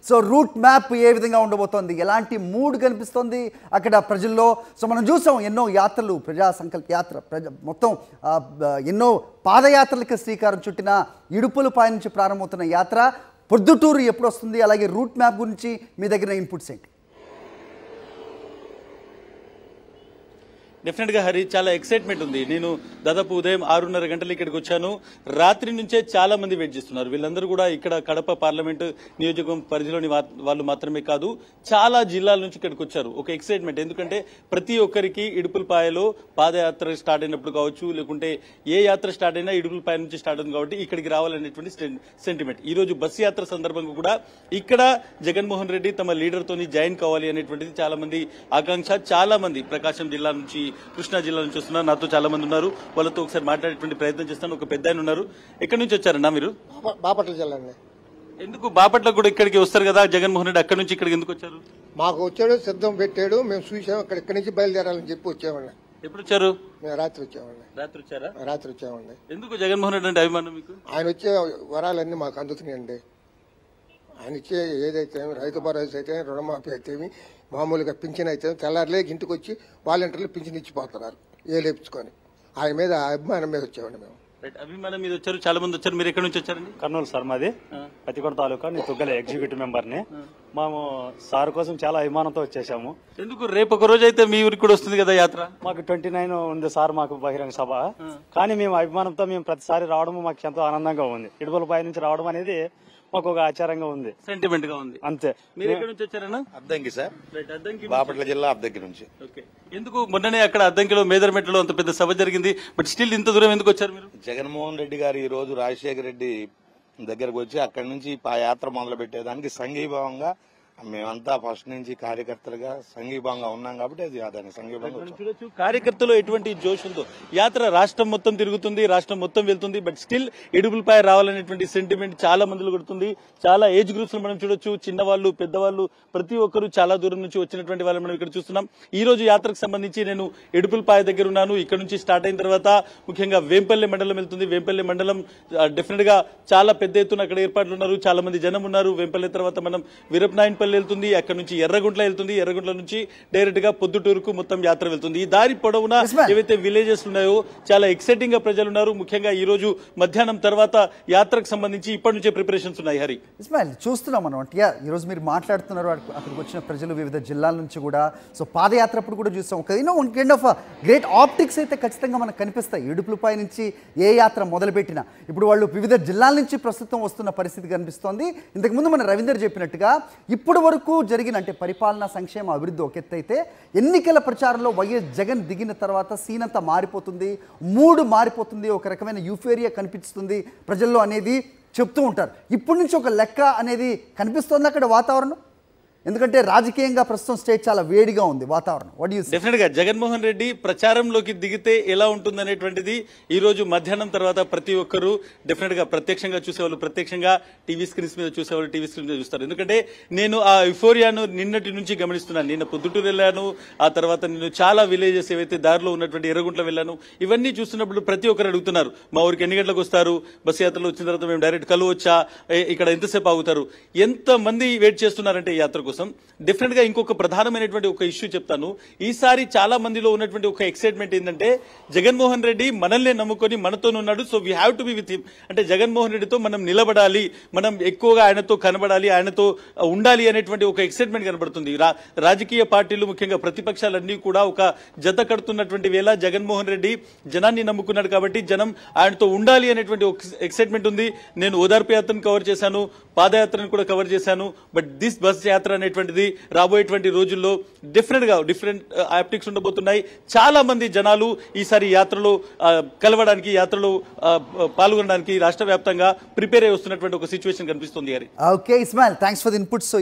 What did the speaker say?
So root map ఏ విధంగా ఉండబోతోంది, ఎలాంటి మూడ్ కనిపిస్తోంది అక్కడ ప్రజల్లో? సో మనం చూసాం ఎన్నో యాత్రలు, ప్రజా సంకల్ప యాత్ర, మొత్తం ఎన్నో పాదయాత్రలకు శ్రీకారం చుట్టిన ఇడుపులపాయ నుంచి ప్రారంభమవుతున్న యాత్ర పొద్దుటూరు ఎప్పుడు వస్తుంది? అలాగే రూట్ మ్యాప్ గురించి మీ దగ్గర ఇన్పుట్స్ ఏంటి? డెఫినెట్గా హరి, చాలా ఎక్సైట్మెంట్ ఉంది. నేను దాదాపు ఉదయం 6:30 గంటలు ఇక్కడికి వచ్చాను. రాత్రి నుంచే చాలా మంది వెయిట్ చేస్తున్నారు. వీళ్ళందరూ కూడా ఇక్కడ కడప పార్లమెంటు నియోజకవర్గం పరిధిలోని వాళ్ళు మాత్రమే కాదు, చాలా జిల్లాల నుంచి ఇక్కడికి వచ్చారు. ఒక ఎక్సైట్మెంట్, ఎందుకంటే ప్రతి ఒక్కరికి ఇడుపులపాయలో పాదయాత్ర స్టార్ట్ అయినప్పుడు కావచ్చు, లేకుంటే ఏ యాత్ర స్టార్ట్ అయినా ఇడుపులపాయ నుంచి స్టార్ట్ అవుతుంది కాబట్టి ఇక్కడికి రావాలనేటువంటి సెంటిమెంట్. ఈ రోజు బస్సు యాత్ర సందర్భంగా కూడా ఇక్కడ జగన్మోహన్ రెడ్డి తమ లీడర్ తోని జాయిన్ కావాలి అనేటువంటిది చాలా మంది ఆకాంక్ష. చాలా మంది ప్రకాశం జిల్లా నుంచి, కృష్ణా జిల్లా నుంచి వస్తున్నారు. నాతో చాలా మంది ఉన్నారు, వాళ్ళతో ఒకసారి మాట్లాడేటువంటి ప్రయత్నం చేస్తాను. ఒక పెద్ద ఆయన ఉన్నారు. ఎక్కడి నుంచి వచ్చారన్నా మీరు? బాపట్ల జిల్లా అండి. ఎందుకు బాపట్ల కూడా ఇక్కడికి వస్తారు కదా జగన్మోహన్ రెడ్డి, అక్కడి నుంచి ఇక్కడికి ఎందుకు వచ్చారు? మాకు వచ్చాడు, సిద్ధం పెట్టాడు, మేము చూసాం. ఇక్కడి నుంచి బయలుదేరాలని చెప్పి వచ్చామండి. ఎప్పుడు వచ్చారు? మేము రాత్రి వచ్చామండి. రాత్రి వచ్చారా? రాత్రి వచ్చామండి. ఎందుకు జగన్మోహన్ రెడ్డి అంటే అభిమానం మీకు? ఆయన వచ్చే వరాలన్నీ మాకు అందుతున్నాయండి. ఆయన ఇచ్చే ఏదైతే రైతు భరోసా అయితే, రుణమాఫీ అయితే, మామూలుగా పింఛన్ అయితే తెల్లారులే ఇంటికి వచ్చి వాలంటీర్లు పింఛన్ ఇచ్చిపోతున్నారు ఏ లేపుకొని. ఆయన మీద అభిమానం మీద వచ్చామండి మేము. అభిమానం మీద వచ్చారు, చాలా మంది వచ్చారు. మీరు ఎక్కడి నుంచి వచ్చారండి? కర్నూలు సార్, మాది పతికొండ తాలూకా. నేను తుగ్గల ఎగ్జిక్యూటివ్ మెంబర్ ని. మేము సార్ కోసం చాలా అభిమానంతో వచ్చేసాము. ఎందుకు? రేపు ఒక రోజు అయితే మీ ఊరికి కూడా వస్తుంది కదా యాత్ర. మాకు 29 ఉంది సార్, మాకు బహిరంగ సభ. కానీ మేము అభిమానంతో మేము ప్రతిసారి రావడం మాకు ఎంతో ఆనందంగా ఉంది. ఇడుపులపాయ నుంచి రావడం అనేది మాకు ఒక ఆచారంగా ఉంది, సెంటిమెంట్ గా ఉంది. అంతే. మీరు ఎక్కడి నుంచి వచ్చారన్నా? అద్దంకి సార్, బాపట్ల జిల్లా అద్దంకి నుంచి. ఎందుకు? మొన్ననే అక్కడ అద్దంకిలో మేదరమెట్లో అంత పెద్ద సభ జరిగింది, బట్ స్టిల్ ఇంత దూరం ఎందుకు వచ్చారు మీరు? జగన్మోహన్ రెడ్డి గారు ఈ రోజు రాజశేఖర రెడ్డి దగ్గరకు వచ్చి అక్కడి నుంచి ఆ యాత్ర మొదలు పెట్టేదానికి సంఘీభావంగా మేమంతా ఫస్ట్ నుంచి కార్యకర్తలుగా సంఘీభావంగా ఉన్నాం కాబట్టి అది దాని సంఘీభావంగా చూడొచ్చు. కార్యకర్తలు ఎటువంటి జోష్ ఉందో. యాత్ర రాష్ట్రం మొత్తం తిరుగుతుంది, రాష్ట్రం మొత్తం వెళ్తుంది, బట్ స్టిల్ ఇడుపులపాయ రావాలనేటువంటి సెంటిమెంట్ చాలా మందిలో కొడుతుంది. చాలా ఏజ్ గ్రూప్స్ మనం చూడొచ్చు, చిన్నవాళ్ళు, పెద్దవాళ్ళు, ప్రతి ఒక్కరు చాలా దూరం నుంచి వచ్చినటువంటి వాళ్ళని మనం ఇక్కడ చూస్తున్నాం. ఈ రోజు యాత్రకు సంబంధించి నేను ఇడుపులపాయ దగ్గర ఉన్నాను. ఇక్కడ నుంచి స్టార్ట్ అయిన తర్వాత ముఖ్యంగా వేంపల్లె మండలం వెళ్తుంది. వేంపల్లె మండలం డెఫినెట్ గా చాలా పెద్ద ఎత్తున అక్కడ ఏర్పాట్లు ఉన్నారు, చాలా మంది జనం ఉన్నారు. వేంపల్లె తర్వాత మనం వీరపనాయనపల్లి వెళ్తుంది, అక్కడ నుంచి ఎర్రగుంట్ల వెళ్తుంది, ఎర్రగుంట్ల నుంచి డైరెక్ట్ గా పొద్దుటూరుకు మొత్తం యాత్ర వెళ్తుంది. ఈ దారి పొడవునా ఏవైతే విలేజెస్ ఉన్నాయో చాలా ఎక్సైటింగ్ గా ప్రజలు ఉన్నారు. ముఖ్యంగా ఈ రోజు మధ్యాహ్నం తర్వాత యాత్రకు సంబంధించి ఇప్పటి నుంచే ప్రిపరేషన్స్ ఉన్నాయి. హరి, ఇస్మాయిల్, చూస్తున్నాం మనం ఈ రోజు మీరు మాట్లాడుతున్నారు, అక్కడికి వచ్చిన ప్రజలు వివిధ జిల్లాల నుంచి కూడా. సో పాదయాత్ర అప్పుడు కూడా చూస్తాం, one kind of great optics అయితే ఖచ్చితంగా మనకు కనిపిస్తాయి. ఇడుపులపాయ నుంచి ఏ యాత్ర మొదలుపెట్టినా ఇప్పుడు వాళ్ళు వివిధ జిల్లాల నుంచి ప్రస్తుతం వస్తున్న పరిస్థితి కనిపిస్తోంది. ఇంతకుముందు మన రవీందర్ చెప్పినట్టుగా ఇప్పుడు వరకు జరిగిన అంటే పరిపాలనా, సంక్షేమ, అభివృద్ధి ఒక ఎత్తు అయితే ఎన్నికల ప్రచారంలో వైఎస్ జగన్ దిగిన తర్వాత సీన్ అంతా మారిపోతుంది, మూడ్ మారిపోతుంది, ఒక రకమైన యూఫేరియా కనిపిస్తుంది ప్రజల్లో అనేది చెప్తూ ఉంటారు. ఇప్పటి నుంచి ఒక లెక్క అనేది కనిపిస్తుంది అక్కడ వాతావరణం, ఎందుకంటే రాజకీయంగా ప్రస్తుతం స్టేట్ చాలా వేడిగా ఉంది వాతావరణం. డెఫినెట్ గా జగన్మోహన్ రెడ్డి ప్రచారంలోకి దిగితే ఎలా ఉంటుందనేటువంటిది ఈ రోజు మధ్యాహ్నం తర్వాత ప్రతి ఒక్కరు డెఫినెట్ గా ప్రత్యక్షంగా చూసేవాళ్ళు ప్రత్యక్షంగా టీవీ స్క్రీన్స్ మీద చూసేవాళ్ళు టీవీ స్క్రీన్ మీద చూస్తారు. ఎందుకంటే నేను ఆ యుఫోరియాను నిన్నటి నుంచి గమనిస్తున్నాను. నిన్న పొద్దుటూరు వెళ్ళాను, ఆ తర్వాత నేను చాలా విలేజెస్ ఏవైతే దారిలో ఉన్నటువంటి ఎర్రగుంట్ల వెళ్ళాను. ఇవన్నీ చూస్తున్నప్పుడు ప్రతి ఒక్కరు అడుగుతున్నారు, మా ఊరికి ఎన్ని గంటలకు వస్తారు, బస్సు యాత్రలో వచ్చిన తర్వాత మేము డైరెక్ట్ కలవచ్చా, ఇక్కడ ఎంతసేపు ఆగుతారు, ఎంత మంది వెయిట్ చేస్తున్నారంటే ఈ యాత్ర కోసం. డెఫినెట్ గా ఇంకొక ప్రధానమైనటువంటి ఒక ఇష్యూ చెప్తాను. ఈసారి చాలా మందిలో ఉన్నటువంటి ఒక ఎక్సైట్మెంట్ ఏంటంటే జగన్మోహన్ రెడ్డి మనల్ని నమ్ముకొని మనతోనే ఉన్నాడు, so we have to be with him. అంటే జగన్మోహన్ రెడ్డితో మనం నిలబడాలి, మనం ఎక్కువగా ఆయనతో కనబడాలి, ఆయనతో ఉండాలి అనేటువంటి ఒక ఎక్సైట్మెంట్ కనబడుతుంది. రాజకీయ పార్టీలు ముఖ్యంగా ప్రతిపక్షాలన్నీ కూడా ఒక జత కడుతున్నటువంటి వేళ జగన్మోహన్ రెడ్డి జనాన్ని నమ్ముకున్నాడు కాబట్టి జనం ఆయనతో ఉండాలి అనేటువంటి ఎక్సైట్మెంట్ ఉంది. నేను ఓదార్పు యాత్రను కవర్ చేశాను, పాదయాత్రను కూడా కవర్ చేశాను, బట్ దిస్ బస్ యాత్ర అనేటువంటిది రాబోయేటువంటి రోజుల్లో డెఫినెట్ గా డిఫరెంట్ ఆప్టిక్స్ ఉండబోతున్నాయి. చాలా మంది జనాలు ఈసారి యాత్రలో కలవడానికి, యాత్రలో పాల్గొనడానికి రాష్ట్ర వ్యాప్తంగా ప్రిపేర్ అయి వస్తున్నటువంటి ఒక సిచ్యువేషన్ కనిపిస్తుంది. Okay Ismail, thanks for the inputs.